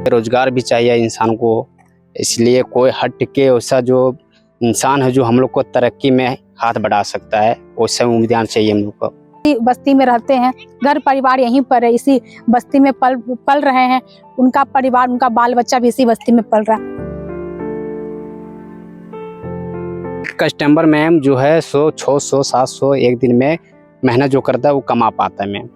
रोजगार भी चाहिए इंसान को, इसलिए कोई हट के वैसा जो इंसान है जो हम लोग को तरक्की में हाथ बढ़ा सकता है, वैसा उम्मीदवार चाहिए हम लोग को। बस्ती में रहते हैं, घर परिवार यहीं पर है, इसी बस्ती में पल रहे हैं, उनका परिवार, उनका बाल बच्चा भी इसी बस्ती में पल रहा है। कस्टमर मैम जो है 100, 600, 700 एक दिन में मेहनत जो करता है वो कमा पाता है मैम।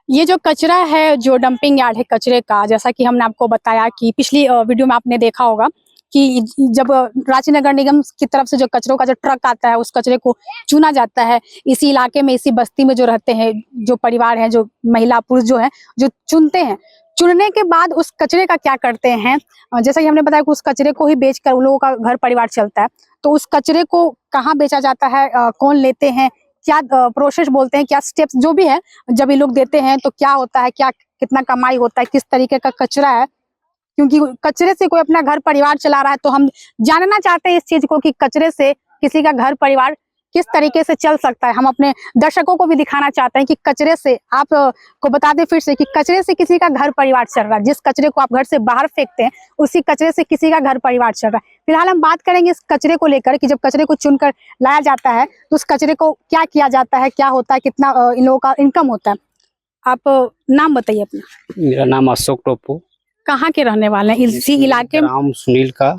ये जो कचरा है, जो डंपिंग यार्ड है कचरे का, जैसा कि हमने आपको बताया कि पिछली वीडियो में आपने देखा होगा कि जब रांची नगर निगम की तरफ से जो कचरों का जो ट्रक आता है, उस कचरे को चुना जाता है। इसी इलाके में, इसी बस्ती में जो रहते हैं, जो परिवार हैं, जो महिला पुरुष जो हैं, जो चुनते हैं, चुनने के बाद उस कचरे का क्या करते हैं, जैसा कि हमने बताया कि उस कचरे को ही बेचकर उन लोगों का घर परिवार चलता है। तो उस कचरे को कहाँ बेचा जाता है, कौन लेते हैं, क्या प्रोसेस बोलते हैं, क्या स्टेप्स जो भी है, जब ये लोग देते हैं तो क्या होता है, क्या कितना कमाई होता है, किस तरीके का कचरा है, क्योंकि कचरे से कोई अपना घर परिवार चला रहा है। तो हम जानना चाहते हैं इस चीज को कि कचरे से किसी का घर परिवार किस तरीके से चल सकता है। हम अपने दर्शकों को भी दिखाना चाहते हैं कि कचरे से, आप को बता दें फिर से कि कचरे से किसी का घर परिवार चल रहा है। जिस कचरे को आप घर से बाहर फेंकते हैं, उसी कचरे से किसी का घर परिवार चल रहा है। फिलहाल हम बात करेंगे इस कचरे को लेकर कि जब कचरे को चुनकर लाया जाता है तो उस कचरे को क्या किया जाता है, क्या होता है, कितना इन लोगों का इनकम होता है। आप नाम बताइए अपना। मेरा नाम अशोक टोपू। कहाँ के रहने वाले हैं? इसी इलाके में? ग्राम सुनील का।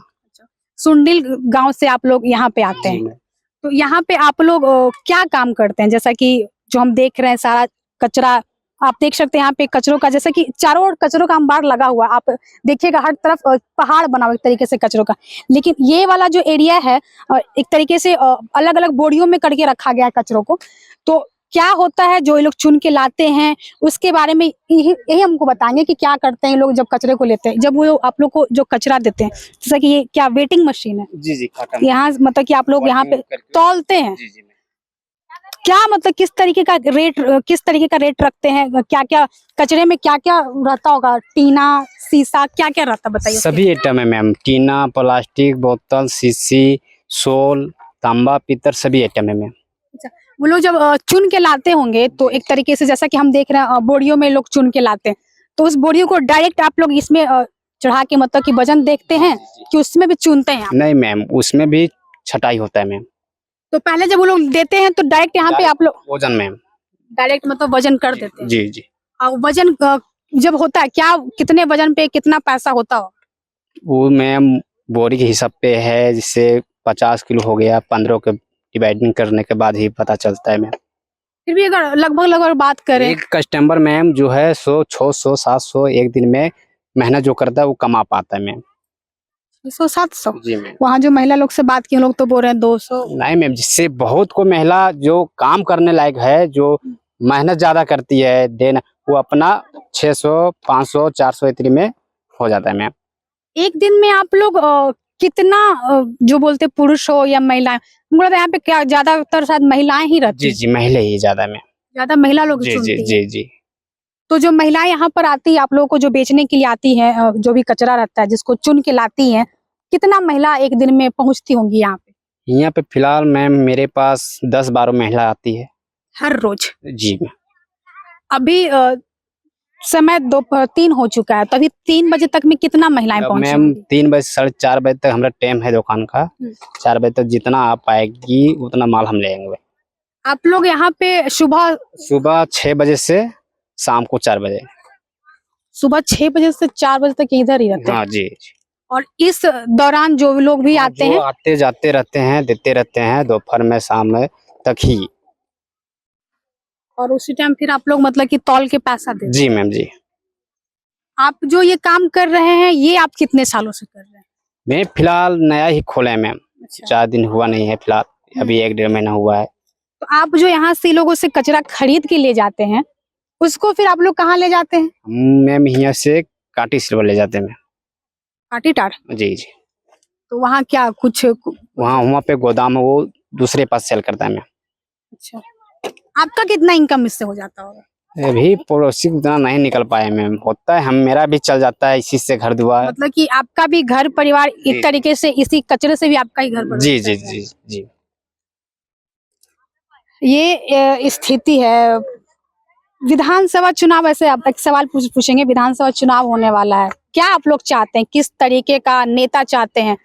सुंडील गांव से आप लोग यहाँ पे आते हैं। तो यहाँ पे आप लोग क्या काम करते हैं? जैसा कि जो हम देख रहे हैं सारा कचरा, आप देख सकते हैं यहाँ पे कचरों का, जैसा कि चारों ओर कचरों का अंबार लगा हुआ, आप देखिएगा हर तरफ पहाड़ बना हुआ एक तरीके से कचरों का। लेकिन ये वाला जो एरिया है एक तरीके से अलग अलग बोरियों में करके रखा गया है कचरों को। तो क्या होता है जो ये लोग चुन के लाते हैं, उसके बारे में यही हमको बताएंगे कि क्या करते हैं लोग जब कचरे को लेते हैं, जब वो आप लोग को जो कचरा देते हैं। जैसा कि ये क्या वेटिंग मशीन है? जी यहाँ मतलब कि आप लोग यहाँ पे तौलते हैं। क्या मतलब किस तरीके का रेट रखते हैं? क्या क्या कचरे में क्या क्या रहता होगा? टीना, शीशा, क्या क्या रहता है बताइए। सभी आइटम है मैम, टीना, प्लास्टिक बोतल, शीशी, सोल, तांबा, पीतल, सभी आइटम है मैम। वो लोग जब चुन के लाते होंगे तो एक तरीके से, जैसा कि हम देख रहे हैं बोरियों में लोग चुन के लाते हैं, तो उस बोरियों को डायरेक्ट आप लोग इसमें चढ़ा के मतलब कि वजन देखते हैं कि उसमें भी चुनते हैं? नहीं मैम, उसमें भी छटाई होता है मैम। तो पहले जब वो लोग देते हैं तो डायरेक्ट यहाँ पे आप लोग वजन मैम, डायरेक्ट मतलब वजन कर देते हैं? जी जी। और वजन जब होता है, क्या कितने वजन पे कितना पैसा होता हो? वो मैम बोरी के हिसाब पे है, जिससे 50 किलो हो गया, 15 के डिवाइडिंग करने के बाद ही पता चलता है मैम। फिर भी अगर लगभग बात करें, एक कस्टमर मैम जो है 100, 600, 700 एक दिन में मेहनत जो करता है वो कमा पाता है मैम। 600-700? जी मैम। वहाँ जो महिला लोग से बात की, लोग तो बोल रहे हैं 200। नहीं मैम, जिससे बहुत को महिला जो काम करने लायक है, जो मेहनत ज्यादा करती है देन, वो अपना 600, 500, 400 इतनी में हो जाता है मैम। एक दिन में आप लोग कितना जो बोलते पुरुष हो या महिलाएं, मुझे लगता है यहाँ पे क्या ज्यादातर शायद महिलाएं ही रहती जी हैं। जी, महिला ही ज्यादा मैम। ज्यादा महिला लोग जी चुनती जी हैं। जी जी। तो जो महिलाएं यहाँ पर आती है आप लोगों को जो बेचने के लिए आती है, जो भी कचरा रहता है जिसको चुन के लाती है, कितना महिला एक दिन में पहुंचती होंगी यहाँ पे? यहाँ पे फिलहाल मैम मेरे पास 10-12 महिला आती है हर रोज? जी मैम। अभी समय दोपहर 3 हो चुका है, तो अभी 3 बजे तक में कितना महिलाएं मैम पहुंचेंगी? 3 बजे, 4:30 बजे तक हमारा टाइम है दुकान का। 4 बजे तक जितना आ पाएगी उतना माल हम लेंगे। आप लोग यहाँ पे सुबह 6 बजे से शाम को 4 बजे। सुबह 6 बजे से 4 बजे तक इधर ही रहते हैं? हाँ जी। और इस दौरान जो लोग भी आते हैं, आते जाते रहते हैं, देते रहते हैं, दोपहर में शाम में तक ही। और उसी टाइम फिर आप लोग मतलब कि तौल के पैसा देते हैं? जी मैम जी। आप जो ये काम कर रहे हैं, ये आप कितने सालों से कर रहे हैं? मैं फिलहाल नया ही खोला है मैम। अच्छा। 4 दिन हुआ नहीं है फिलहाल, अभी 1-1.5 महीना हुआ है। तो आप जो यहाँ से लोगों से कचरा खरीद के ले जाते हैं, उसको फिर आप लोग कहाँ ले जाते हैं? मैम यहाँ से काटी सिल्वर ले जाते हैं मैम। काटीटार? जी जी। तो वहाँ क्या कुछ वहाँ पे गोदाम है, वो दूसरे पास सेल करता है मैम। अच्छा, आपका कितना इनकम इससे हो जाता होगा? अभी पड़ोसी उतना नहीं निकल पाए मैम, होता है हम, मेरा भी चल जाता है इसी से घर दुआर। मतलब कि आपका भी घर परिवार एक तरीके से इसी कचरे से भी आपका ही घर परिवार? जी जी जी जी। ये स्थिति है विधानसभा चुनाव, ऐसे आप एक सवाल पूछेंगे, विधानसभा चुनाव होने वाला है, क्या आप लोग चाहते हैं, किस तरीके का नेता चाहते हैं?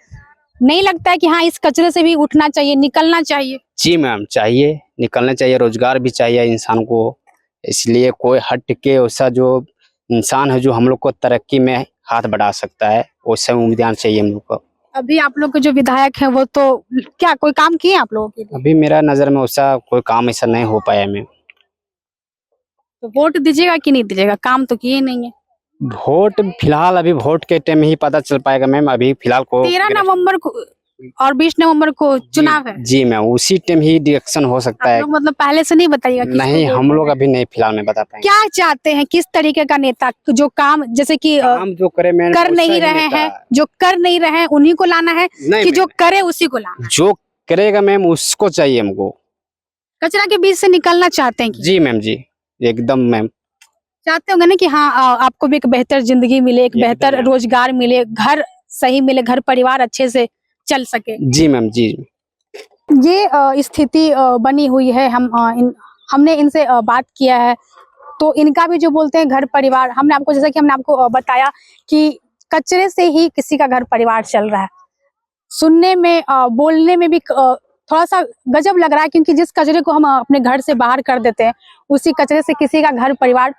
नहीं लगता है कि हाँ इस कचरे से भी उठना चाहिए, निकलना चाहिए? जी मैम, चाहिए, निकलना चाहिए, रोजगार भी चाहिए इंसान को। इसलिए कोई हट के वैसा जो इंसान है जो हम लोग को तरक्की में हाथ बढ़ा सकता है, वैसा उम्मीदवार चाहिए हम लोग को। अभी आप लोग के जो विधायक हैं वो तो क्या कोई काम किए आप लोगों के लिए? अभी मेरा नजर में वैसा कोई काम ऐसा नहीं हो पाया मैम। तो वोट दीजिएगा कि नहीं दीजिएगा? काम तो किए नहीं है। वोट फिलहाल अभी वोट के टाइम ही पता चल पाएगा मैम। अभी फिलहाल को 13 नवंबर को और 20 नवंबर को चुनाव है। जी मैम, उसी टाइम ही डिरेक्शन हो सकता आप है। लोग मतलब पहले से नहीं बताइएगा? नहीं, हम लोग अभी नहीं फिलहाल में बता पाएंगे। क्या चाहते हैं, किस तरीके का नेता जो काम, जैसे कि काम जो करे मैम कर नहीं रहे हैं, जो कर नहीं रहे हैं उन्हीं को लाना है कि जो करे उसी को लाना? जो करेगा मैम उसको चाहिए हमको। कचरा के बीच से निकलना चाहते हैं? जी मैम, जी एकदम मैम। चाहते होंगे ना कि हाँ आपको भी एक बेहतर जिंदगी मिले, एक बेहतर रोजगार मिले, घर सही मिले, घर परिवार अच्छे से चल सके। जी मैम, जी। ये स्थिति बनी हुई है। हमने इनसे बात किया है तो इनका भी जो बोलते हैं घर परिवार, हमने आपको बताया कि कचरे से ही किसी का घर परिवार चल रहा है। सुनने में बोलने में भी थोड़ा सा गजब लग रहा है, क्योंकि जिस कचरे को हम अपने घर से बाहर कर देते हैं उसी कचरे से किसी का घर परिवार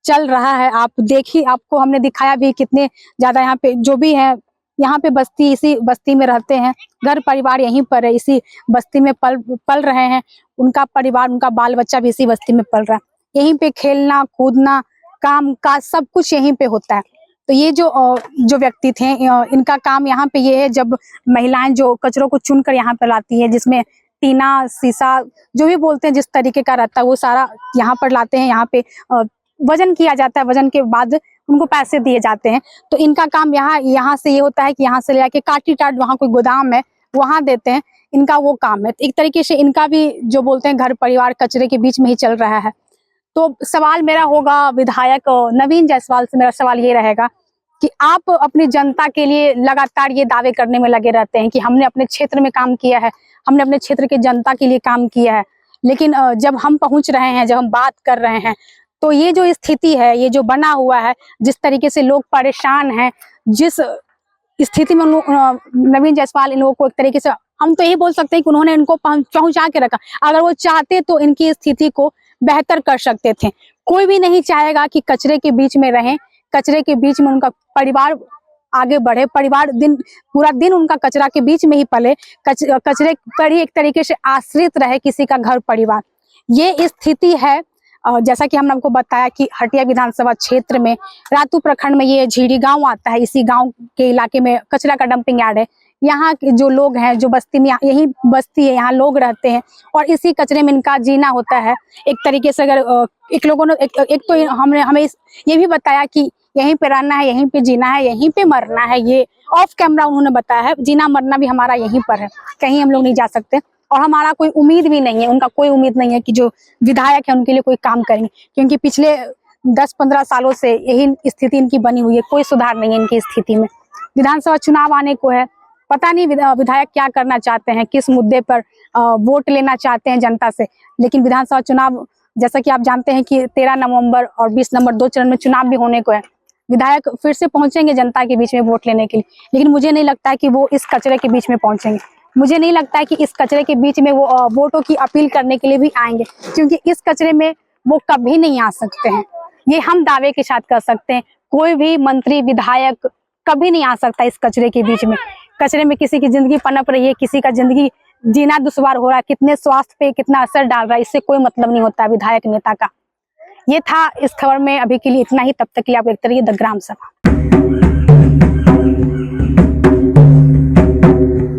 चल रहा है। आप देखिए, आपको हमने दिखाया भी कितने ज्यादा यहाँ पे जो भी है, यहाँ पे बस्ती, इसी बस्ती में रहते हैं, घर परिवार यहीं पर है, इसी बस्ती में पल रहे हैं। उनका परिवार, उनका बाल बच्चा भी इसी बस्ती में पल रहा है। यहीं पे खेलना कूदना, काम काज सब कुछ यहीं पे होता है। तो ये जो व्यक्ति थे, इनका काम यहाँ पे ये है, जब महिलाएं जो कचरों को चुन कर यहाँ पे लाती है, जिसमें टीना शीशा जो भी बोलते हैं जिस तरीके का रहता है वो सारा यहाँ पर लाते हैं। यहाँ पे वजन किया जाता है, वजन के बाद उनको पैसे दिए जाते हैं। तो इनका काम यहाँ से ये होता है कि यहाँ से ले आके काटी टाट, वहाँ कोई गोदाम है वहाँ देते हैं, इनका वो काम है। एक तरीके से इनका भी जो बोलते हैं घर परिवार कचरे के बीच में ही चल रहा है। तो सवाल मेरा होगा विधायक नवीन जायसवाल से, मेरा सवाल ये रहेगा कि आप अपनी जनता के लिए लगातार ये दावे करने में लगे रहते हैं कि हमने अपने क्षेत्र में काम किया है, हमने अपने क्षेत्र के जनता के लिए काम किया है, लेकिन जब हम पहुंच रहे हैं, जब हम बात कर रहे हैं, तो ये जो स्थिति है, ये जो बना हुआ है, जिस तरीके से लोग परेशान हैं, जिस स्थिति में नवीन जायसवाल इन लोगों को एक तरीके से, हम तो यही बोल सकते हैं कि उन्होंने इनको पहुंचा के रखा। अगर वो चाहते तो इनकी स्थिति को बेहतर कर सकते थे। कोई भी नहीं चाहेगा कि कचरे के बीच में रहें, कचरे के बीच में उनका परिवार आगे बढ़े, परिवार पूरा दिन उनका कचरा के बीच में ही पले, कचरे पर ही एक तरीके से आश्रित रहे किसी का घर परिवार। ये स्थिति है। जैसा कि हमने आपको बताया कि हटिया विधानसभा क्षेत्र में रातू प्रखंड में ये झीड़ी गांव आता है, इसी गांव के इलाके में कचरा का डंपिंग यार्ड है। यहाँ के जो लोग हैं, जो बस्ती में, यही बस्ती है, यहाँ लोग रहते हैं और इसी कचरे में इनका जीना होता है। एक तरीके से अगर एक लोगों ने एक तो हमें ये भी बताया कि यहीं पे रहना है, यहीं पे जीना है, यहीं पे मरना है। ये ऑफ कैमरा उन्होंने बताया है, जीना मरना भी हमारा यहीं पर है, कहीं हम लोग नहीं जा सकते। और हमारा कोई उम्मीद भी नहीं है, उनका कोई उम्मीद नहीं है कि जो विधायक है उनके लिए कोई काम करेंगे, क्योंकि पिछले 10-15 सालों से यही स्थिति इनकी बनी हुई है, कोई सुधार नहीं है इनकी स्थिति में। विधानसभा चुनाव आने को है, पता नहीं विधायक क्या करना चाहते हैं, किस मुद्दे पर वोट लेना चाहते हैं जनता से। लेकिन विधानसभा चुनाव, जैसा कि आप जानते हैं कि 13 नवंबर और 20 नवंबर 2 चरण में चुनाव भी होने को है। विधायक फिर से पहुंचेंगे जनता के बीच में वोट लेने के लिए, लेकिन मुझे नहीं लगता है कि वो इस कचरे के बीच में पहुंचेंगे। मुझे नहीं लगता है कि इस कचरे के बीच में वो वोटों की अपील करने के लिए भी आएंगे, क्योंकि इस कचरे में वो कभी नहीं आ सकते हैं। ये हम दावे के साथ कर सकते हैं, कोई भी मंत्री विधायक कभी नहीं आ सकता इस कचरे के बीच में। कचरे में किसी की जिंदगी पनप रही है, किसी का जिंदगी जीना दुश्वार हो रहा है, कितने स्वास्थ्य पे कितना असर डाल रहा है, इससे कोई मतलब नहीं होता विधायक नेता का। ये था इस खबर में अभी के लिए इतना ही। तब तक के लिए आप देखते रहिए द ग्राम सभा।